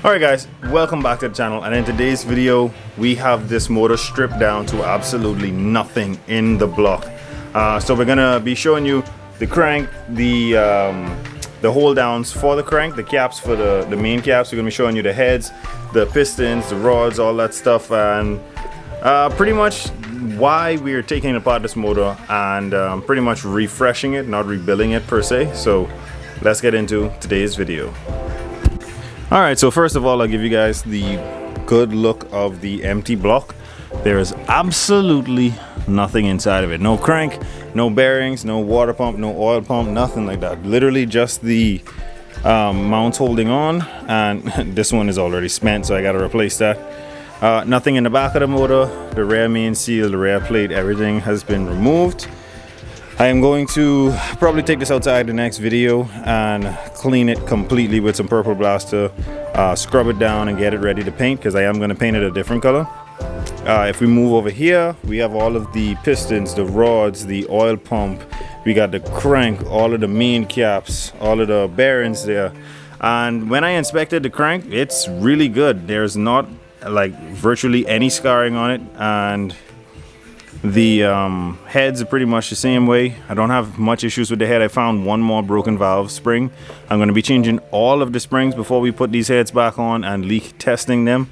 Alright guys, welcome back to the channel, and in today's video we have this motor stripped down to absolutely nothing in the block. So we're gonna be showing you the crank, the hold downs for the crank, the caps for the main caps. We're gonna be showing you the heads, the pistons, the rods, all that stuff, and pretty much why we're taking apart this motor and pretty much refreshing it, not rebuilding it per se. So let's get into today's video. Alright, so first of all, I'll give you guys the good look of the empty block. There is absolutely nothing inside of it. No crank, no bearings, no water pump, no oil pump, nothing like that. Literally just the mounts holding on, and this one is already spent, so I gotta replace that. Nothing in the back of the motor, the rear main seal, the rear plate, everything has been removed. I am going to probably take this outside the next video and clean it completely with some purple blaster, scrub it down and get it ready to paint, because I am going to paint it a different color. If we move over here, we have all of the pistons, the rods, the oil pump, we got the crank, all of the main caps, all of the bearings there. And when I inspected the crank, it's really good. There's not like virtually any scarring on it, and the heads are pretty much the same way. I don't have much issues with the head. I found one more broken valve spring. I'm going to be changing all of the springs before we put these heads back on and leak testing them.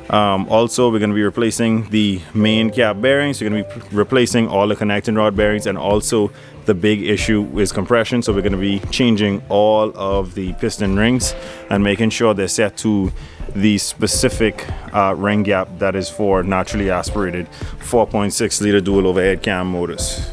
Also, we're going to be replacing the main cap bearings. We're going to be replacing all the connecting rod bearings, and also the big issue is compression. So we're going to be changing all of the piston rings and making sure they're set to the specific ring gap that is for naturally aspirated 4.6 liter dual overhead cam motors.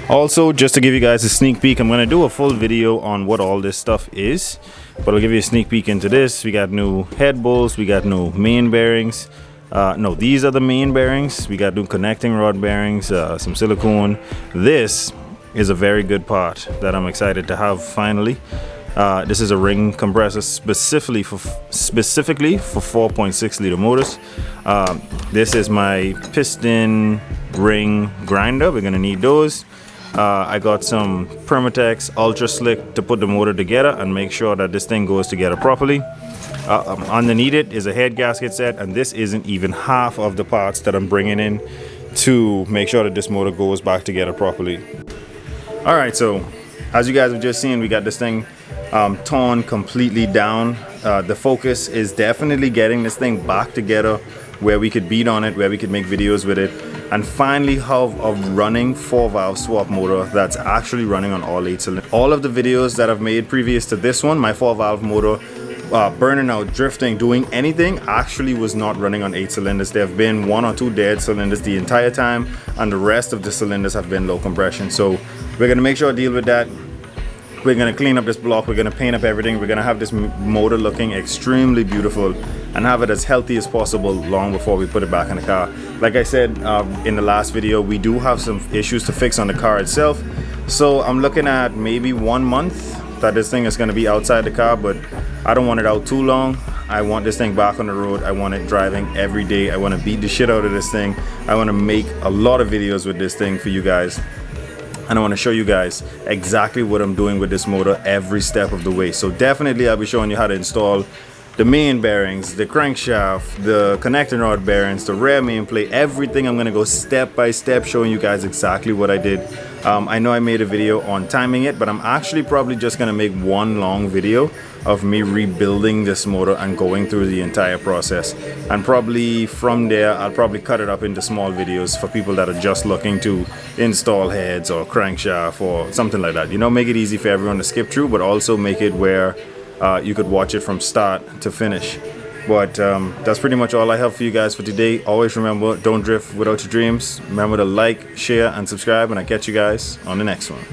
Also, just to give you guys a sneak peek, I'm going to do a full video on what all this stuff is, but I'll give you a sneak peek into this. We got new head bolts, we got new main bearings. No, these are the main bearings. We got new connecting rod bearings, some silicone. This is a very good part that I'm excited to have finally. This is a ring compressor specifically for 4.6 liter motors. This is my piston ring grinder. We're gonna need those. I got some Permatex Ultra Slick to put the motor together and make sure that this thing goes together properly. Underneath it is a head gasket set, and this isn't even half of the parts that I'm bringing in to make sure that this motor goes back together properly. Alright, so as you guys have just seen, we got this thing torn completely down. The focus is definitely getting this thing back together where we could beat on it, where we could make videos with it, and finally have a running 4-valve swap motor that's actually running on all 8 cylinders. All of the videos that I've made previous to this one, my 4-valve motor burning out, drifting, doing anything, actually was not running on 8 cylinders. There have been 1 or 2 dead cylinders the entire time, and the rest of the cylinders have been low compression. So we're gonna make sure to deal with that. We're gonna clean up this block, we're gonna paint up everything, we're gonna have this motor looking extremely beautiful and have it as healthy as possible long before we put it back in the car. Like I said in the last video, we do have some issues to fix on the car itself. So I'm looking at maybe 1 month that this thing is gonna be outside the car, but I don't want it out too long. I want this thing back on the road. I want it driving every day. I wanna beat the shit out of this thing. I wanna make a lot of videos with this thing for you guys. And I want to show you guys exactly what I'm doing with this motor every step of the way. So definitely I'll be showing you how to install the main bearings, the crankshaft, the connecting rod bearings, the rear main plate, everything. I'm going to go step by step showing you guys exactly what I did. I know I made a video on timing it, but I'm actually probably just going to make one long video of me rebuilding this motor and going through the entire process. And probably from there, I'll probably cut it up into small videos for people that are just looking to install heads or crankshaft or something like that. You know, make it easy for everyone to skip through, but also make it where you could watch it from start to finish. But that's pretty much all I have for you guys for today. Always remember, don't drift without your dreams. Remember to like, share, and subscribe, and I'll catch you guys on the next one.